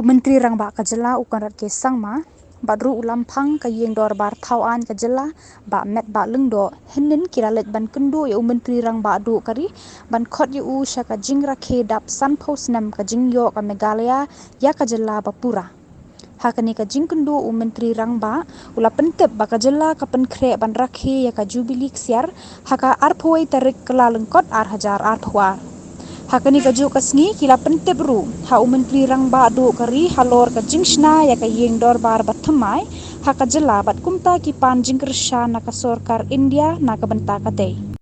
Menteri rang ba kajela ukan rat ke sangma badru ulam phang ka yeng dor bar thawan kajela ba met ba lengdo hinin kiralet ban kundu ya Menteri rang ba du kari ban khot yu u shaka jingrakhe dap sanpho snem ka jingyo ka Meghalaya ya kajela ba pura hakani ka jingkundu Menteri rang ba ula pentep ba kajela ka penkre ban rakhe ya ka jubilee siar haka arphoi tarik kala lengkot ar hajar arphwa hakani kaju kasngi kila pentep ru ha Menteri rang ba do kari halor ka jingshna ya ka yeng dor bar bathamai haka jela bat kumta ki pan jingkrsha na ka sorkar India na ka banta katei